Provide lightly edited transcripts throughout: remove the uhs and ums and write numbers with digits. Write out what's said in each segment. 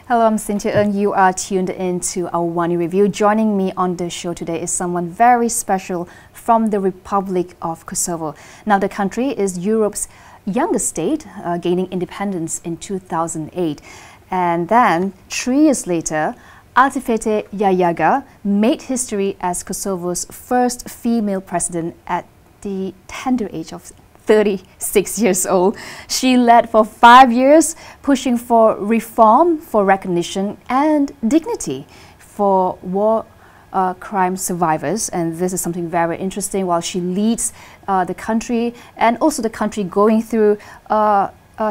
Hello, I'm Cynthia and you are tuned in to AWANI Review. Joining me on the show today is someone very special from the Republic of Kosovo. Now, the country is Europe's youngest state, gaining independence in 2008. And then, 3 years later, Atifete Jahjaga made history as Kosovo's first female president at the tender age of 36 years old. She led for 5 years, pushing for reform, for recognition and dignity for war crime survivors. And this is something very interesting while she leads the country, and also the country going through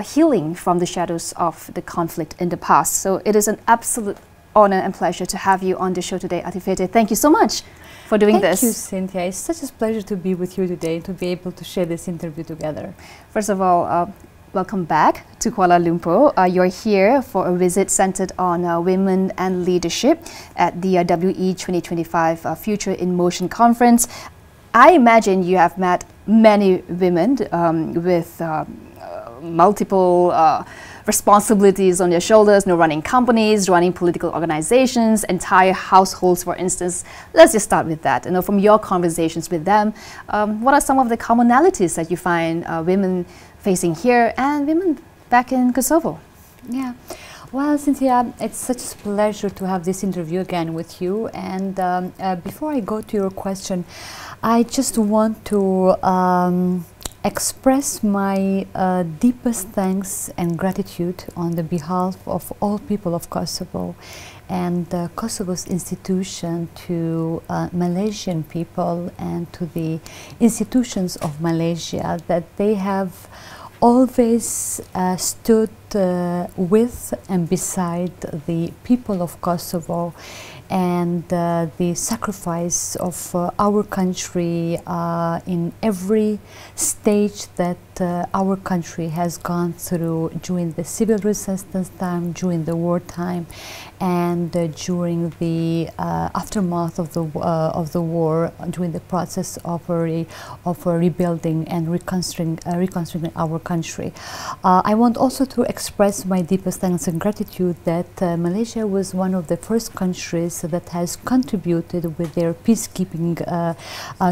healing from the shadows of the conflict in the past. So it is an absolute honor and pleasure to have you on the show today, Atifete. Thank you so much for doing this. Thank you, Cynthia. It's such a pleasure to be with you today, to be able to share this interview together. First of all, welcome back to Kuala Lumpur. You're here for a visit centered on women and leadership at the WE 2025 Future in Motion Conference. I imagine you have met many women with multiple responsibilities on their shoulders, running companies, running political organizations, entire households, for instance. Let's just start with that. From your conversations with them, what are some of the commonalities that you find women facing here and women back in Kosovo? Yeah. Well, Cynthia, it's such a pleasure to have this interview again with you. And before I go to your question, I just want to express my deepest thanks and gratitude on the behalf of all people of Kosovo and Kosovo's institution to Malaysian people and to the institutions of Malaysia, that they have always stood with and beside the people of Kosovo, and the sacrifice of our country in every stage that our country has gone through during the civil resistance time, during the wartime, and during the aftermath of the war, during the process of rebuilding and reconstructing our country. I want also to express my deepest thanks and gratitude that Malaysia was one of the first countries that has contributed with their peacekeeping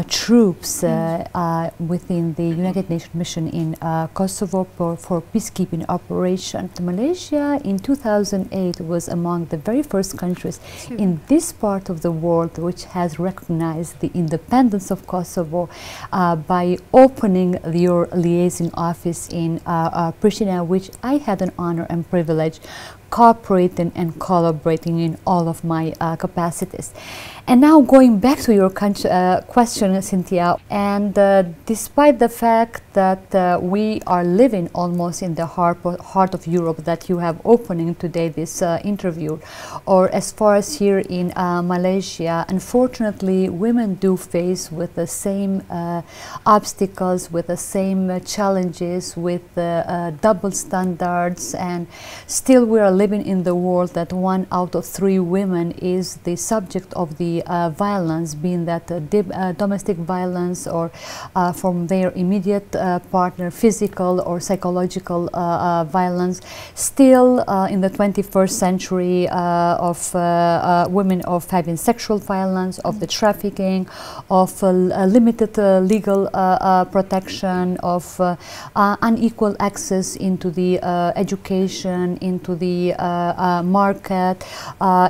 troops within the United Nations mission in Kosovo for peacekeeping operation. Malaysia in 2008 was among the very first countries in this part of the world which has recognized the independence of Kosovo by opening your liaison office in Pristina, which I had an honor and privilege cooperating and collaborating in all of my capacities. And now going back to your question, Cynthia, and despite the fact that we are living almost in the heart of Europe, that you have opening today this interview, or as far as here in Malaysia, unfortunately women do face with the same obstacles, with the same challenges, with double standards, and still we are living in the world that 1 out of 3 women is the subject of the violence, being that domestic violence or from their immediate partner, physical or psychological violence. Still in the 21st century of women of having sexual violence, of the trafficking, of limited legal protection, of unequal access into the education, into the market,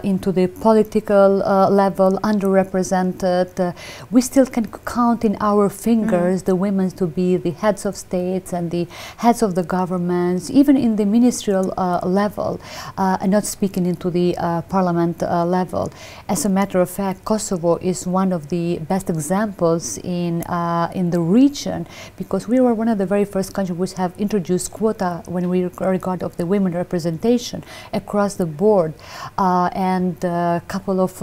into the political level, underrepresented. We still can count in our fingers the women to be the heads of states and the heads of the governments, even in the ministerial level, and not speaking into the parliament level. As a matter of fact, Kosovo is one of the best examples in the region, because we were one of the very first countries which have introduced quota when we regard of the women representation across the board, and a couple of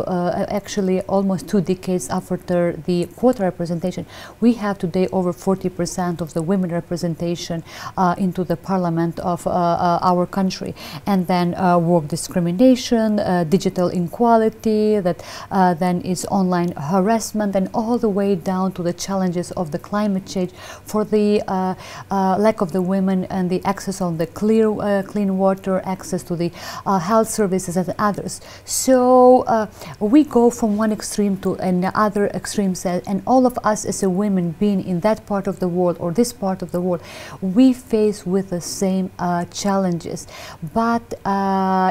actually almost 2 decades after the quota representation, we have today over 40% of the women representation into the parliament of our country. And then work discrimination, digital inequality, that then is online harassment, and all the way down to the challenges of the climate change, for the lack of the women and the access on the clean water, access to to the health services and others. So we go from one extreme to another extreme, and all of us as a women being in that part of the world or this part of the world, we face with the same challenges. But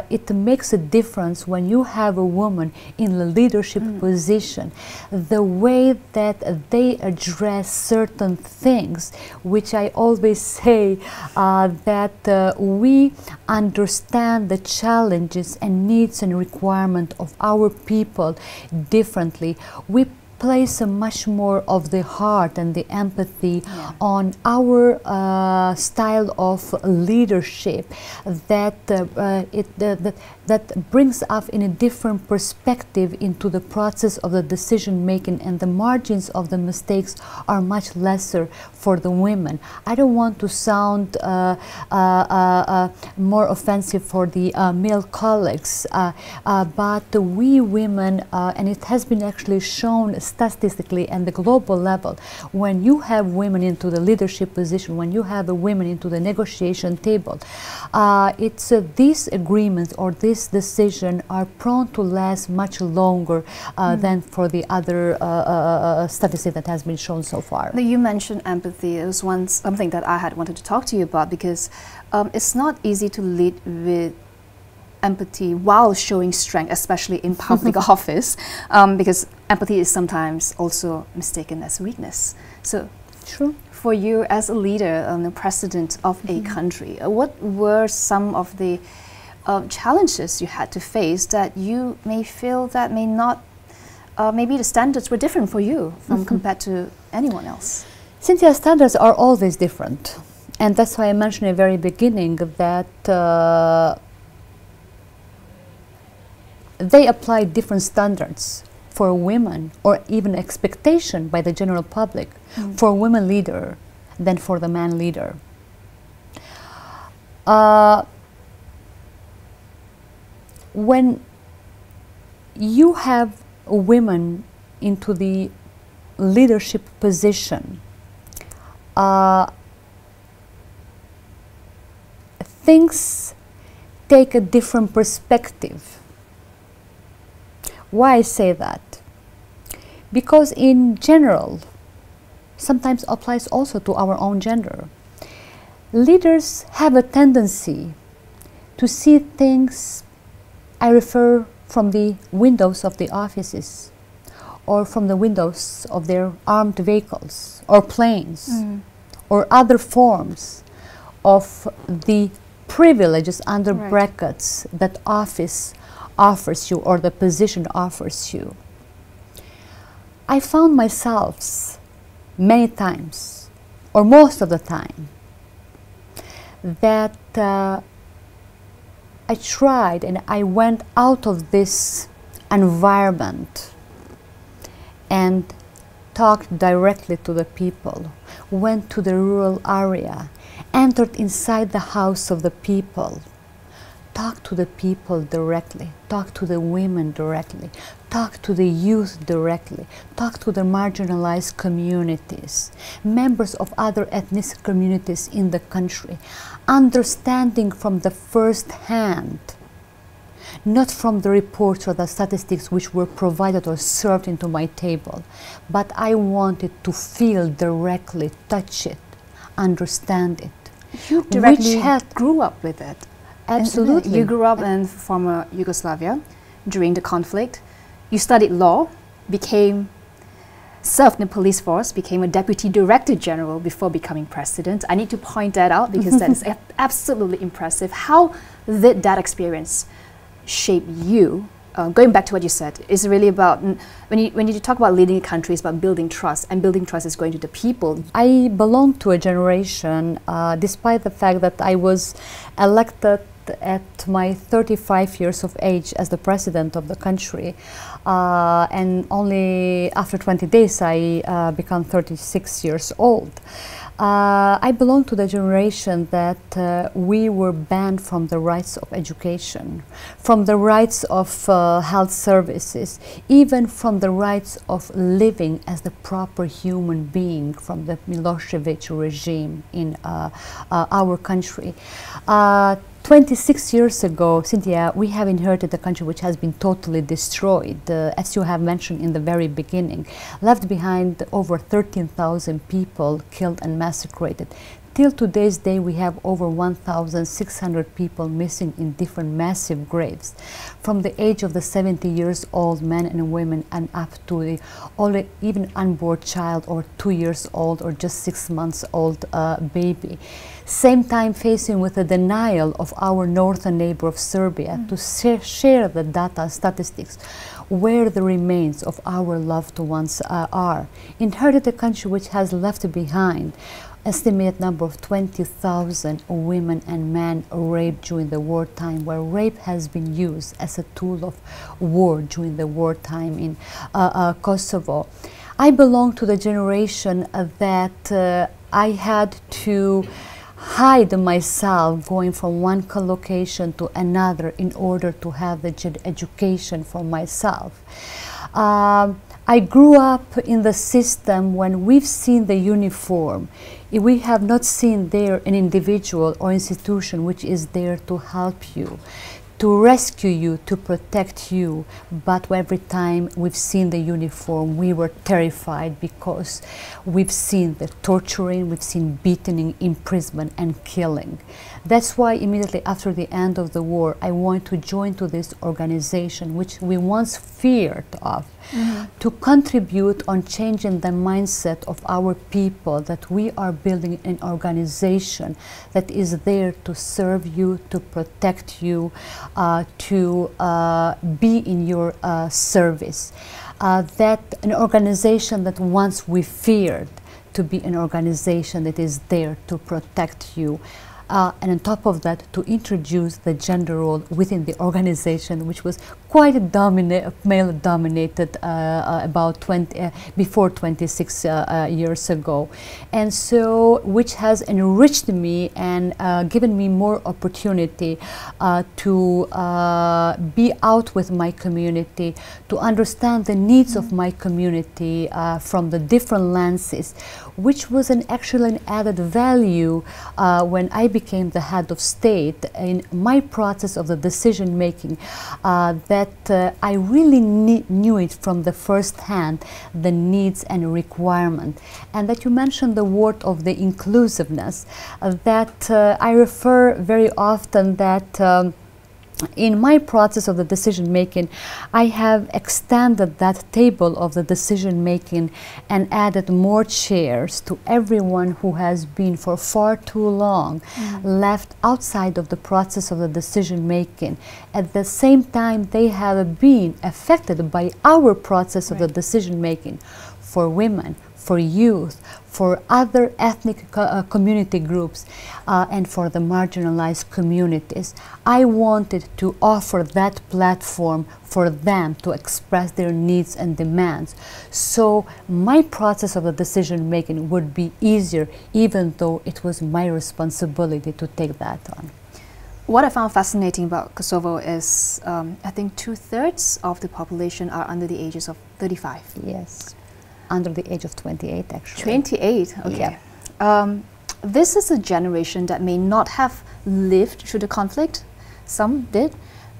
it makes a difference when you have a woman in a leadership position, the way that they address certain things, which I always say that we understand the challenges and needs and requirement of our people differently. We place a much more of the heart and the empathy on our style of leadership that that brings us in a different perspective into the process of the decision making, and the margins of the mistakes are much lesser for the women. I don't want to sound more offensive for the male colleagues, but we women, and it has been actually shown statistically and the global level, when you have women into the leadership position, when you have a women into the negotiation table, it's these agreements or this decision are prone to last much longer than for the other statistics that has been shown so far. Now, you mentioned empathy. It was something that I had wanted to talk to you about, because it's not easy to lead with empathy while showing strength, especially in public office, because empathy is sometimes also mistaken as weakness. So, true. For you as a leader, the president of a country, what were some of the challenges you had to face that you may feel that may not, maybe the standards were different for you from compared to anyone else? Cynthia, standards are always different, and that's why I mentioned at the very beginning that they apply different standards for women, or even expectation by the general public for a women leader than for the man leader. When you have women into the leadership position, things take a different perspective. Why I say that? Because in general, sometimes applies also to our own gender, leaders have a tendency to see things, I refer from the windows of the offices or from the windows of their armed vehicles or planes or other forms of the privileges under brackets that office offers you or the position offers you. I found myself many times, or most of the time, that I tried and I went out of this environment and talked directly to the people, went to the rural area, entered inside the house of the people, talked to the people directly, talked to the women directly, talked to the youth directly, talked to the marginalized communities, members of other ethnic communities in the country, understanding from the first hand, not from the reports or the statistics which were provided or served into my table, but I wanted to feel directly, touch it, understand it. You directly grew up with it. Absolutely. You grew up in former Yugoslavia during the conflict. You studied law, served in the police force, became a deputy director general before becoming president. I need to point that out because that is absolutely impressive. How did that experience shape you? Going back to what you said, it's really about, when you talk about leading a country, it's about building trust, and building trust is going to the people. I belong to a generation, despite the fact that I was elected at my 35 years of age as the president of the country, and only after 20 days I become 36 years old. I belong to the generation that we were banned from the rights of education, from the rights of health services, even from the rights of living as the proper human being from the Milosevic regime in our country. 26 years ago, Cynthia, we have inherited a country which has been totally destroyed, as you have mentioned in the very beginning, left behind over 13,000 people killed and massacred. Till today's day, we have over 1,600 people missing in different massive graves, from the age of the 70 years old men and women and up to the even unborn child or 2 years old or just 6 months old baby. Same time facing with the denial of our northern neighbor of Serbia to share the data statistics where the remains of our loved ones are. Inherited a country which has left behind estimated number of 20,000 women and men raped during the wartime, where rape has been used as a tool of war during the wartime in Kosovo. I belong to the generation that I had to hide myself going from one location to another in order to have the education for myself. I grew up in the system when we've seen the uniform. We have not seen there an individual or institution which is there to help you, to rescue you, to protect you. But every time we've seen the uniform, we were terrified because we've seen the torturing, we've seen beating, imprisonment and killing. That's why immediately after the end of the war, I wanted to join to this organization, which we once feared of, to contribute on changing the mindset of our people, that we are building an organization that is there to serve you, to protect you, to be in your service. That an organization that once we feared to be an organization that is there to protect you. And on top of that, to introduce the gender role within the organization, which was quite male-dominated before 26 years ago. And so, which has enriched me and given me more opportunity to be out with my community, to understand the needs of my community from the different lenses, which was actually an added value when I became the head of state in my process of the decision making, that I really knew it from the first hand, the needs and requirement. And that you mentioned the word of the inclusiveness, that I refer very often that in my process of the decision making, I have extended that table of the decision making and added more chairs to everyone who has been for far too long left outside of the process of the decision making. At the same time, they have been affected by our process of the decision making for women, for youth, for other ethnic community groups, and for the marginalized communities. I wanted to offer that platform for them to express their needs and demands. So my process of the decision making would be easier, even though it was my responsibility to take that on. What I found fascinating about Kosovo is I think 2/3 of the population are under the ages of 35. Yes. Under the age of 28, actually. 28, okay. Yeah. This is a generation that may not have lived through the conflict. Some did,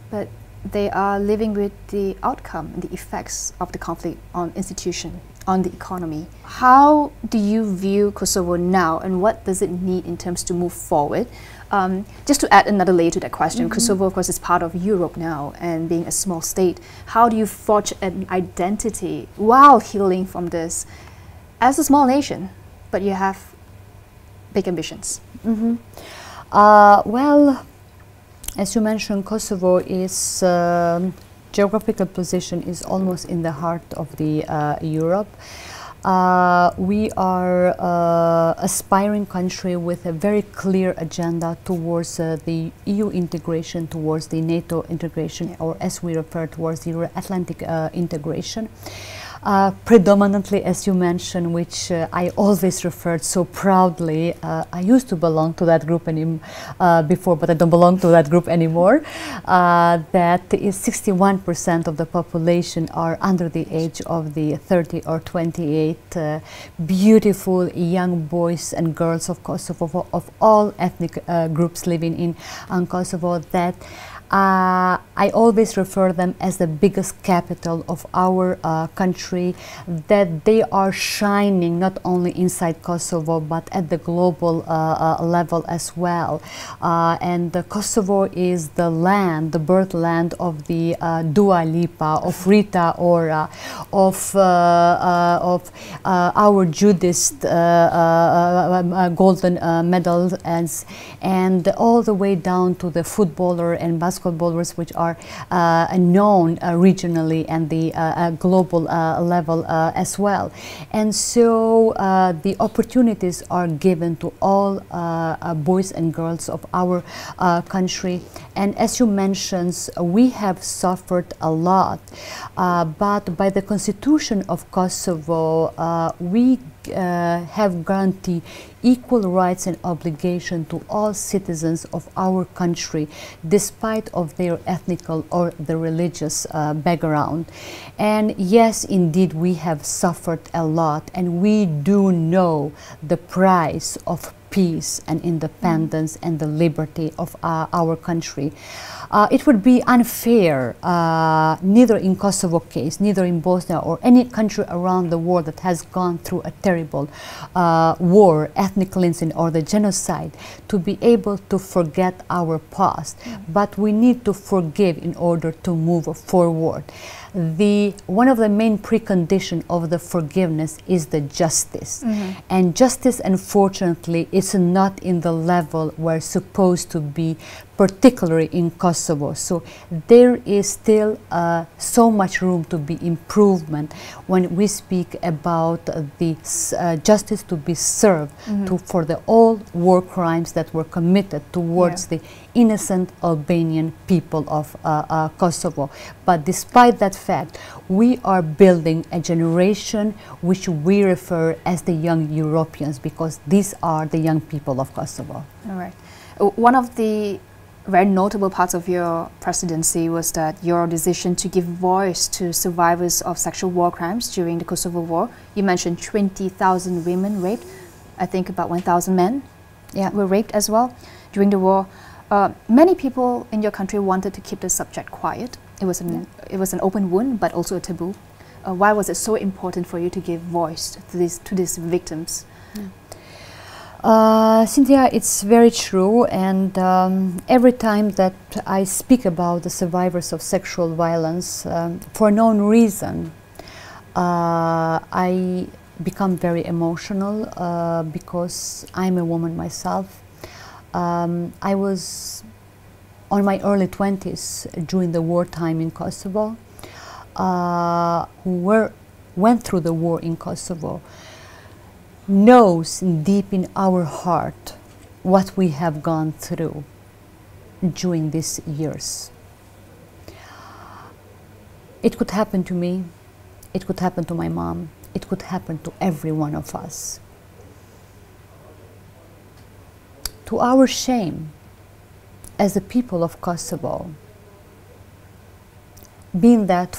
but they are living with the outcome and the effects of the conflict on institution, on the economy. How do you view Kosovo now, and what does it need in terms to move forward? Just to add another layer to that question, Kosovo, of course, is part of Europe now, and being a small state, how do you forge an identity while healing from this as a small nation, but you have big ambitions? Well, as you mentioned, Kosovo is geographical position is almost in the heart of the Europe. We are aspiring country with a very clear agenda towards the EU integration, towards the NATO integration, or as we refer towards the Euro-Atlantic integration. Predominantly, as you mentioned, which I always referred so proudly. I used to belong to that group before, but I don't belong to that group anymore. That is 61% of the population are under the age of the 30 or 28. Beautiful young boys and girls of Kosovo, of all ethnic groups living in Kosovo, that I always refer them as the biggest capital of our country, that they are shining not only inside Kosovo but at the global level as well. And Kosovo is the land, the birth land of the Dua Lipa, of Rita Ora, of our Judaist golden medals, and all the way down to the footballer and basketballers, which are known regionally and the global level as well. And so the opportunities are given to all boys and girls of our country. And as you mentioned, we have suffered a lot, but by the Constitution of Kosovo, we have guaranteed equal rights and obligation to all citizens of our country, despite of their ethnical or the religious background. And yes, indeed, we have suffered a lot, and we do know the price of peace and independence and the liberty of our country. It would be unfair, neither in Kosovo case, neither in Bosnia or any country around the world that has gone through a terrible war, ethnic cleansing or the genocide, to be able to forget our past. But we need to forgive in order to move forward. One of the main preconditions of the forgiveness is the justice. And justice, unfortunately, is not in the level where it's supposed to be, particularly in Kosovo. So there is still so much room to be improvement when we speak about the justice to be served for all war crimes that were committed towards the innocent Albanian people of Kosovo. But despite that fact, we are building a generation which we refer as the young Europeans, because these are the young people of Kosovo. All right. One of the very notable parts of your presidency was that your decision to give voice to survivors of sexual war crimes during the Kosovo War. You mentioned 20,000 women raped. I think about 1,000 men were raped as well during the war. Many people in your country wanted to keep the subject quiet. It was an open wound, but also a taboo. Why was it so important for you to give voice to these victims? Cynthia, it's very true, and every time that I speak about the survivors of sexual violence, for no reason, I become very emotional because I'm a woman myself. I was on my early 20s during the wartime in Kosovo, who went through the war in Kosovo, knows deep in our heart what we have gone through during these years. It could happen to me, it could happen to my mom, it could happen to every one of us. To our shame, as the people of Kosovo, being that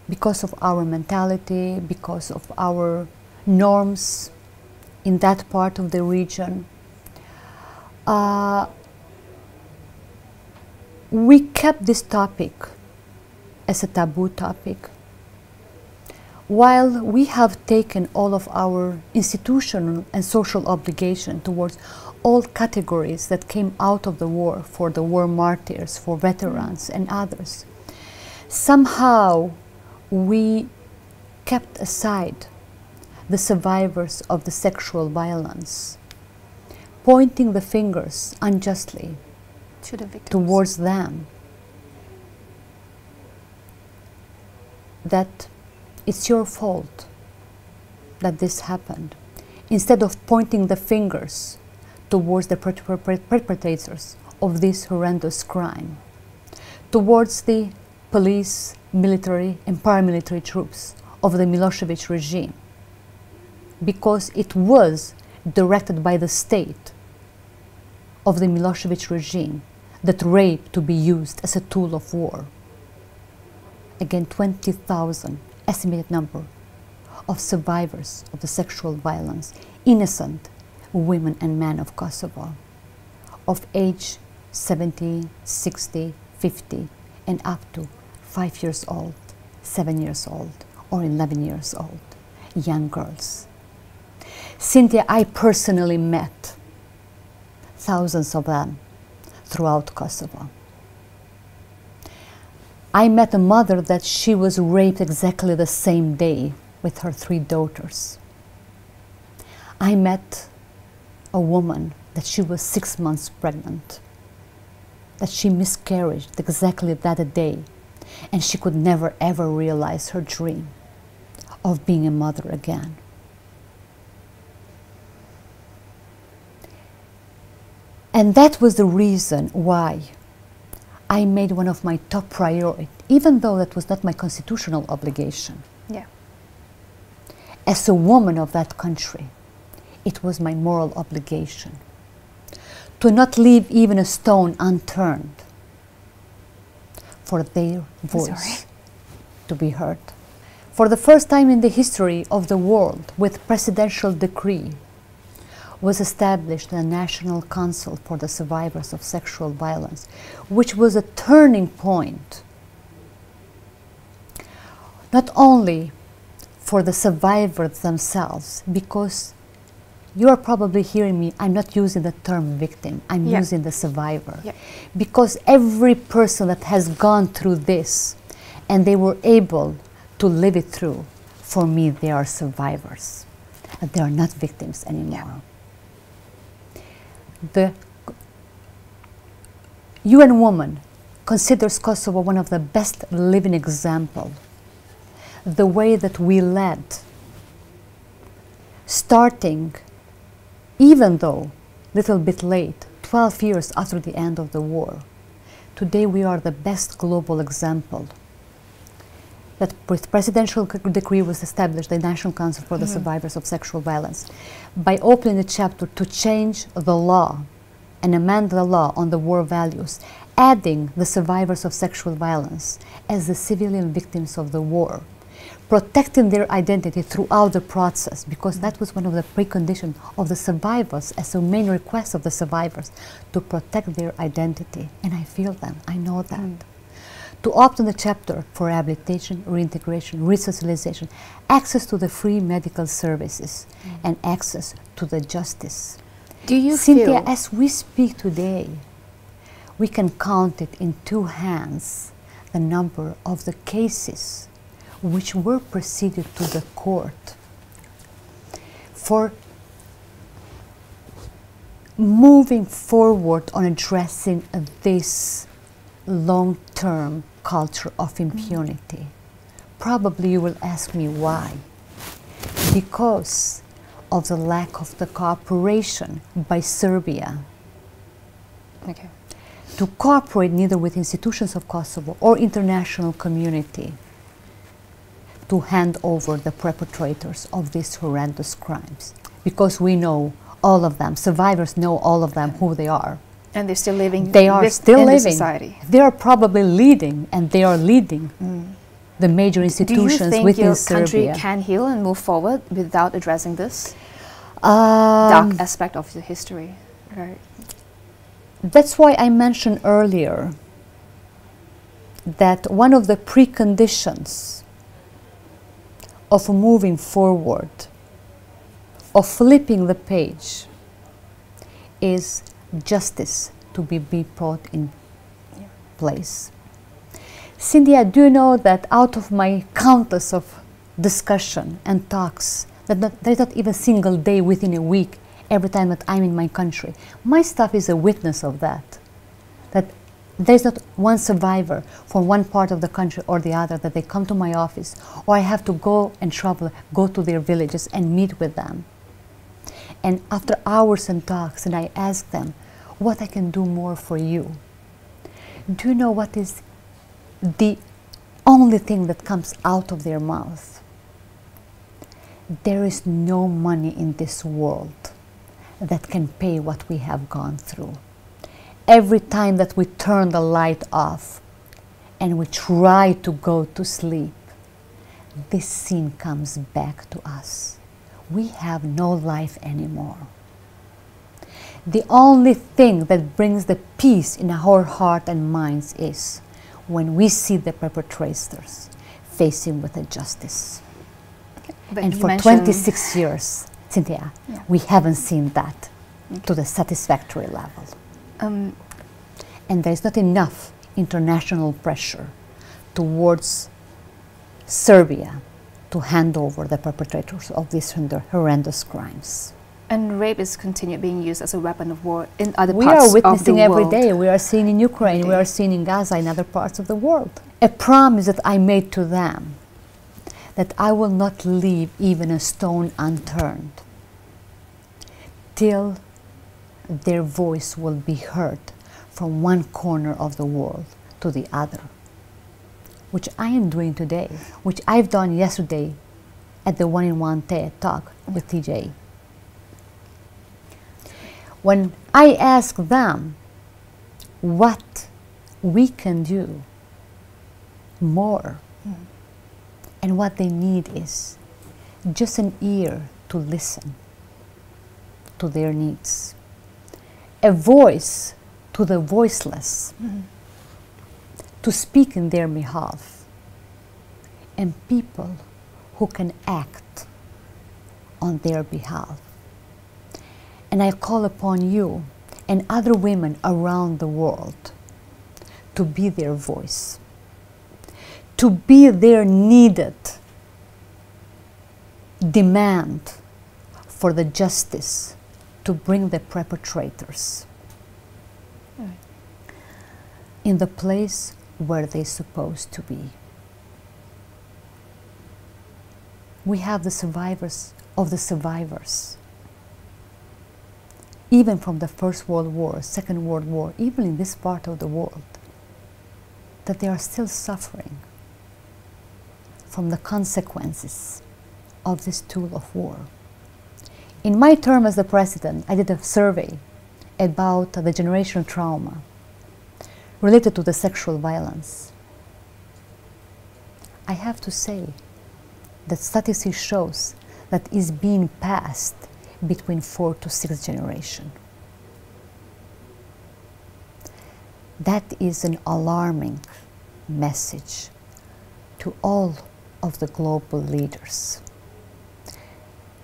because of our mentality, because of our norms in that part of the region, we kept this topic as a taboo topic, while we have taken all of our institutional and social obligation towards all categories that came out of the war, for the war martyrs, for veterans and others. Somehow we kept aside the survivors of the sexual violence, pointing the fingers unjustly to the victims, towards them, that it's your fault that this happened, instead of pointing the fingers towards the perpetrators of this horrendous crime, towards the police military and paramilitary troops of the Milosevic regime, because it was directed by the state of the Milosevic regime that rape to be used as a tool of war. Again, 20,000 estimated number of survivors of the sexual violence, innocent women and men of Kosovo, of age 70, 60, 50, and up to 5 years old, 7 years old, or 11 years old, young girls. Cynthia, I personally met thousands of them throughout Kosovo. I met a mother that she was raped exactly the same day with her 3 daughters. I met a woman that she was 6 months pregnant, that she miscarried exactly that day, and she could never ever realize her dream of being a mother again. And that was the reason why I made one of my top priorities, even though that was not my constitutional obligation. Yeah. As a woman of that country, it was my moral obligation to not leave even a stone unturned for their voice to be heard. For the first time in the history of the world, with presidential decree, was established the National Council for the Survivors of Sexual Violence, which was a turning point, not only for the survivors themselves, because you are probably hearing me, I'm not using the term victim, I'm using the survivor. Because every person that has gone through this and they were able to live it through, for me, they are survivors. And they are not victims anymore. The UN Woman considers Kosovo one of the best living examples. The way that we led, starting, even though a little bit late, 12 years after the end of the war, today we are the best global example. That with presidential decree was established the National Council for the Survivors of Sexual Violence, by opening a chapter to change the law and amend the law on the war values, adding the survivors of sexual violence as the civilian victims of the war, protecting their identity throughout the process, because that was one of the preconditions of the survivors, as a main request of the survivors, to protect their identity. And I feel them, I know that. To open the chapter for rehabilitation, reintegration, resocialization, access to the free medical services, and access to the justice. Do you Cynthia, feel, as we speak today, we can count it in 2 hands the number of the cases which were proceeded to the court for moving forward on addressing this long-term culture of impunity. Probably you will ask me why. Because of the lack of the cooperation by Serbia to cooperate neither with institutions of Kosovo or international community to hand over the perpetrators of these horrendous crimes. Because we know all of them, survivors know all of them who they are. and they're still living They are still in the living. society. They are probably leading, and they are leading the major institutions Do you think within your Serbia. country can heal and move forward without addressing this dark aspect of the history? Right. That's why I mentioned earlier that one of the preconditions of moving forward, of flipping the page, is justice to be brought in place. Cynthia, do you know that out of my countless of discussion and talks, that there's not even a single day within a week, every time that I'm in my country, my staff is a witness of that. That there's not one survivor from one part of the country or the other that they come to my office, or I have to go and travel, go to their villages and meet with them. And after hours and talks, and I ask them, what I can do more for you. Do you know what is the only thing that comes out of their mouth. There is no money in this world that can pay what we have gone through. Every time that we turn the light off and we try to go to sleep, this scene comes back to us. We have no life anymore. The only thing that brings the peace in our heart and minds is when we see the perpetrators facing with the justice. But and for 26 years, Cynthia, we haven't seen that to the satisfactory level. And there's not enough international pressure towards Serbia to hand over the perpetrators of these horrendous crimes. And rape is continued being used as a weapon of war in other We parts are witnessing of the every world. day. We are seeing in Ukraine, we are seeing in Gaza, in other parts of the world. A promise that I made to them, that I will not leave even a stone unturned till their voice will be heard from one corner of the world to the other, which I am doing today, which I've done yesterday at the one-in-one TED talk with TJ. When I ask them what we can do more, and what they need is just an ear to listen to their needs, a voice to the voiceless, to speak in their behalf, and people who can act on their behalf. And I call upon you and other women around the world to be their voice, to be their needed demand for the justice to bring the perpetrators in the place where they're supposed to be. We have the survivors of the survivors, even from the First World War, Second World War, even in this part of the world, that they are still suffering from the consequences of this tool of war. In my term as the president, I did a survey about the generational trauma related to the sexual violence. I have to say that statistics shows that is being passed between 4 to 6 generations. That is an alarming message to all of the global leaders,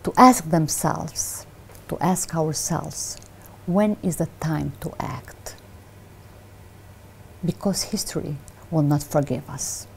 to ask themselves, to ask ourselves, when is the time to act? Because history will not forgive us.